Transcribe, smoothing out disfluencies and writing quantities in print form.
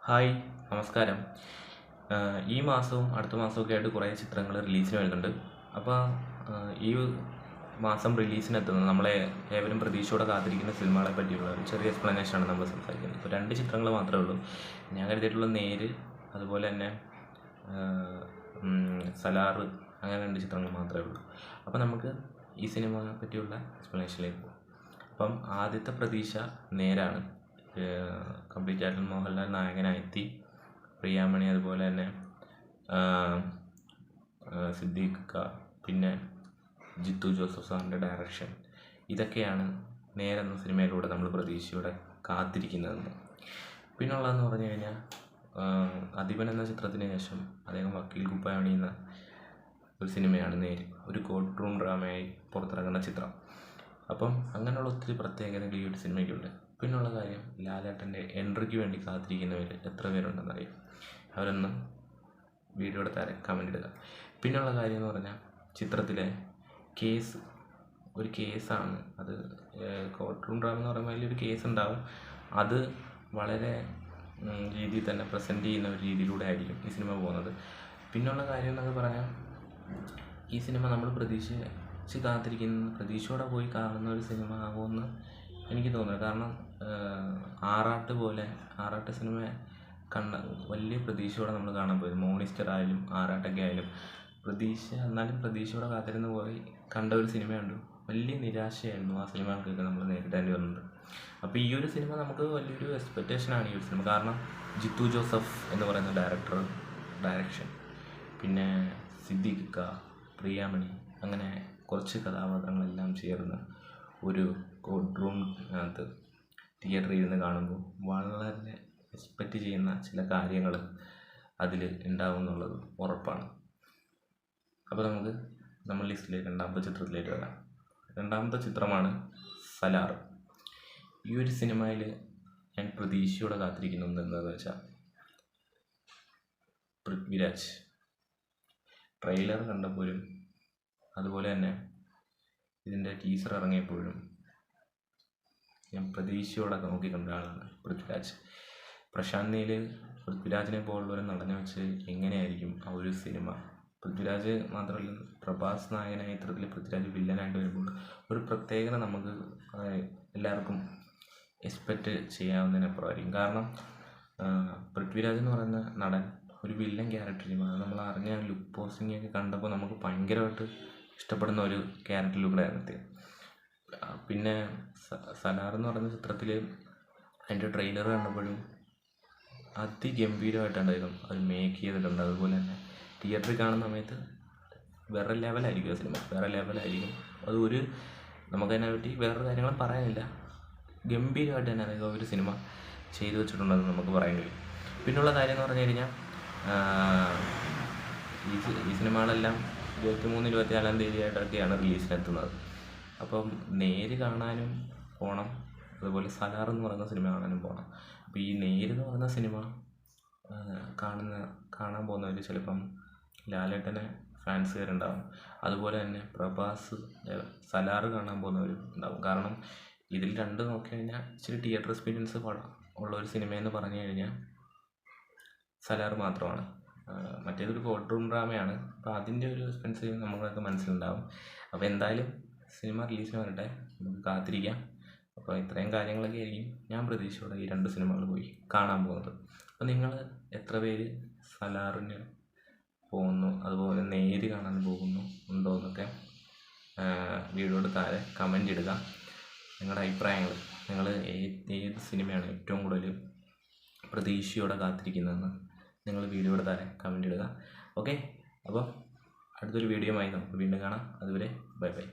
Hi, നമസ്കാരം. ഈ മാസവും അടുത്ത മാസമൊക്കെ ആയിട്ട് കുറേ ചിത്രങ്ങൾ റിലീസിന് വരുന്നുണ്ട്. അപ്പോൾ ഈ മാസം റിലീസിനെത്തുന്ന നമ്മളെ ഏവരും പ്രതീക്ഷയോടെ കാത്തിരിക്കുന്ന സിനിമകളെ പറ്റിയുള്ള ഒരു ചെറിയ എക്സ്പ്ലനേഷനാണ് നമ്മൾ സംസാരിക്കുന്നത്. ഇപ്പോൾ 2 ചിത്രങ്ങൾ മാത്രമേ ഉള്ളൂ. ഞാൻ കരുതിയിട്ടുള്ള നേര്, അതുപോലെ തന്നെ സലാർ, അങ്ങനെ 2 ചിത്രങ്ങൾ മാത്രമേ ഉള്ളൂ. അപ്പോൾ നമുക്ക് ഈ സിനിമയെ പറ്റിയുള്ള എക്സ്പ്ലനേഷനിലേക്ക് പോകാം. അപ്പം ആദ്യത്തെ പ്രതീക്ഷ നേരാണ്. കംപ്ലീറ്റ് ആയിട്ട് മോഹൻലാൽ നായകനായെത്തി. പ്രിയാമണി, അതുപോലെ തന്നെ സിദ്ദീഖ്, പിന്നെ ജിത്തു ജോസഫ് സാറിൻ്റെ ഡയറക്ഷൻ, ഇതൊക്കെയാണ് നേരെന്ന സിനിമയിലൂടെ നമ്മൾ പ്രതീക്ഷയോടെ കാത്തിരിക്കുന്നതെന്ന്. പിന്നുള്ളതെന്ന് പറഞ്ഞു കഴിഞ്ഞാൽ അധിപൻ എന്ന ചിത്രത്തിന് ശേഷം അദ്ദേഹം വക്കീൽ കുപ്പായം അണിയുന്ന ഒരു സിനിമയാണ് നേര്. ഒരു കോർട്ട് റൂം ഡ്രാമയായി പുറത്തിറങ്ങുന്ന ചിത്രം. അപ്പം അങ്ങനെയുള്ള ഒത്തിരി പ്രത്യേകതകൾ ഈ ഒരു സിനിമയ്ക്കുണ്ട്. പിന്നുള്ള കാര്യം, ലാലേട്ടൻ്റെ എൻട്രിക്ക് വേണ്ടി കാത്തിരിക്കുന്നവർ എത്ര പേരുണ്ടെന്നറിയാം. അവരൊന്നും വീഡിയോയുടെ താഴെ കമൻ്റ് ഇടുക. പിന്നുള്ള കാര്യം എന്ന് പറഞ്ഞാൽ, ചിത്രത്തിലെ കേസ് ഒരു കേസാണ്. അത് കോർട്ട് റൂം ഡ്രാമ എന്ന് പറയുമ്പോൾ അതിലൊരു കേസ് ഉണ്ടാവും. അത് വളരെ രീതിയിൽ തന്നെ പ്രസൻറ്റ് ചെയ്യുന്ന ഒരു രീതിയിലൂടെ ആയിരിക്കും ഈ സിനിമ പോകുന്നത്. പിന്നുള്ള കാര്യം എന്നൊക്കെ പറഞ്ഞാൽ, ഈ സിനിമ നമ്മൾ പ്രതീക്ഷിച്ച് കാത്തിരിക്കുന്ന, പ്രതീക്ഷയോടെ പോയി കാണുന്ന ഒരു സിനിമ ആകുമെന്ന് എനിക്ക് തോന്നുന്നു. കാരണം ആറാട്ട് സിനിമ കണ്ട വലിയ പ്രതീക്ഷയോടെ നമ്മൾ കാണാൻ പോയത്. മോണിസ്റ്റർ ആയാലും ആറാട്ടൊക്കെ ആയാലും എന്നാലും പ്രതീക്ഷയോടെ കാത്തിരുന്ന് പോയി കണ്ട ഒരു സിനിമയുണ്ട്. വലിയ നിരാശയായിരുന്നു ആ സിനിമകൾക്കൊക്കെ നമ്മൾ നേരിടേണ്ടി വന്നത്. അപ്പോൾ ഈ ഒരു സിനിമ നമുക്ക് വലിയൊരു എക്സ്പെക്റ്റേഷനാണ് ഈ ഒരു സിനിമ. കാരണം ജിത്തു ജോസഫ് എന്ന് പറയുന്ന ഡയറക്ഷൻ, പിന്നെ സിദ്ദീഖ്, പ്രിയാമണി, അങ്ങനെ കുറച്ച് കഥാപാത്രങ്ങളെല്ലാം ചേർന്ന് ഒരു കോർട്ട് റൂമിനകത്ത് തിയേറ്ററിൽ ഇരുന്ന് കാണുമ്പോൾ വളരെ എക്സ്പെക്റ്റ് ചെയ്യുന്ന ചില കാര്യങ്ങൾ അതിൽ ഉണ്ടാവും എന്നുള്ളത് ഉറപ്പാണ്. അപ്പോൾ നമുക്ക് നമ്മൾ ലിസ്റ്റിലെ രണ്ടാമത്തെ ചിത്രത്തിലേക്ക് വരാം. രണ്ടാമത്തെ ചിത്രമാണ് സലാർ. ഈ ഒരു സിനിമയിൽ ഞാൻ പ്രതീക്ഷയോടെ കാത്തിരിക്കുന്നത് എന്താണെന്ന് വെച്ചാൽ, പൃഥ്വിരാജ് ട്രെയിലർ കണ്ടപ്പോഴും അതുപോലെ തന്നെ ഇതിൻ്റെ ടീസർ ഇറങ്ങിയപ്പോഴും ഞാൻ പ്രതീക്ഷയോടെ നോക്കിക്കണ്ട ആളാണ് പൃഥ്വിരാജ്. പ്രശാന്ത് നീൽ പൃഥ്വിരാജിനെ പോലുള്ളൊരു നടനെ വെച്ച് എങ്ങനെയായിരിക്കും ആ ഒരു സിനിമ? പൃഥ്വിരാജ് മാത്രമല്ല, പ്രഭാസ് നായകനായ ചിത്രത്തിൽ പൃഥ്വിരാജ് വില്ലനായിട്ട് വരുമ്പോൾ ഒരു പ്രത്യേകത നമുക്ക് എല്ലാവർക്കും എക്സ്പെക്റ്റ് ചെയ്യാവുന്നതിനപ്പുറമായിരിക്കും. കാരണം പൃഥ്വിരാജ് എന്ന് പറയുന്ന നടൻ ഒരു വില്ലൻ ക്യാരക്ടർ ചെയ്യുമ്പോൾ അത് നമ്മൾ അറിഞ്ഞ ലുക്ക് പോസ്റ്റിങ്ങൊക്കെ കണ്ടപ്പോൾ നമുക്ക് ഭയങ്കരമായിട്ട് ഇഷ്ടപ്പെടുന്ന ഒരു ക്യാരക്ടറിലൂടെ ആയിരുന്നു. പിന്നെ സലാർ എന്ന് പറയുന്ന ചിത്രത്തിൽ അതിൻ്റെ ട്രെയിലർ കണ്ടപ്പോഴും അതിഗംഭീരമായിട്ടുണ്ടായിരുന്നു അത് മേക്ക് ചെയ്തിട്ടുണ്ട്. അതുപോലെ തന്നെ തിയേറ്ററിൽ കാണുന്ന സമയത്ത് വേറെ ലെവലായിരിക്കും ആ സിനിമ, വേറെ ലെവലായിരിക്കും. അത് നമുക്കതിനെ പറ്റി വേറൊരു കാര്യങ്ങളും പറയാനില്ല. ഗംഭീരമായിട്ട് തന്നെ അതായത് ഒരു സിനിമ ചെയ്തു വെച്ചിട്ടുണ്ടെന്ന് നമുക്ക് പറയാൻ കഴിയും. പിന്നുള്ള കാര്യം എന്ന് പറഞ്ഞു കഴിഞ്ഞാൽ, ഈ സിനിമകളെല്ലാം 23-24 തീയതിയായിട്ടൊക്കെയാണ് റിലീസിനെത്തുന്നത്. അപ്പം നേര് കാണാനും പോകണം, അതുപോലെ സലാർ എന്ന് പറയുന്ന സിനിമ കാണാനും പോകണം. അപ്പോൾ ഈ നേര് എന്ന് പറയുന്ന സിനിമ കാണാൻ പോകുന്നവർ ചിലപ്പം ലാലേട്ടനെ ഫാൻസുകാരുണ്ടാവും. അതുപോലെ തന്നെ പ്രഭാസ് സലാർ കാണാൻ പോകുന്നവരും ഉണ്ടാവും. കാരണം ഇതിൽ രണ്ട് നോക്കി കഴിഞ്ഞാൽ ഇച്ചിരി തിയേറ്റർ എക്സ്പീരിയൻസ് ഉള്ള ഒരു സിനിമയെന്ന് പറഞ്ഞു കഴിഞ്ഞാൽ സലാർ മാത്രമാണ്. മറ്റേതൊരു കോർട്ട് റൂം ഡ്രാമയാണ്. അപ്പോൾ അതിൻ്റെ ഒരു എക്സ്പെൻസ് നമ്മളൊക്കെ മനസ്സിലുണ്ടാവും. അപ്പോൾ എന്തായാലും സിനിമ റിലീസിന് വരട്ടെ, നമുക്ക് കാത്തിരിക്കാം. അപ്പോൾ ഇത്രയും കാര്യങ്ങളൊക്കെ ആയിരിക്കും ഞാൻ പ്രതീക്ഷയോടെ ഈ 2 സിനിമകൾ പോയി കാണാൻ പോകുന്നത്. അപ്പോൾ നിങ്ങൾ എത്ര പേര് സലാറിന് പോകുന്നു, അതുപോലെ നേര് കാണാൻ ഉണ്ടോ എന്നൊക്കെ വീഡിയോയുടെ താഴെ കമൻ്റ് ഇടുക. നിങ്ങളുടെ അഭിപ്രായങ്ങൾ, നിങ്ങൾ ഏത് സിനിമയാണ് ഏറ്റവും കൂടുതൽ പ്രതീക്ഷയോടെ കാത്തിരിക്കുന്നതെന്ന് നിങ്ങൾ വീഡിയോയുടെ താഴെ കമൻ്റ് ഇടുക. ഓക്കെ, അപ്പോൾ അടുത്തൊരു വീഡിയോയുമായി നമുക്ക് വീണ്ടും കാണാം. അതുവരെ ബൈ ബൈ.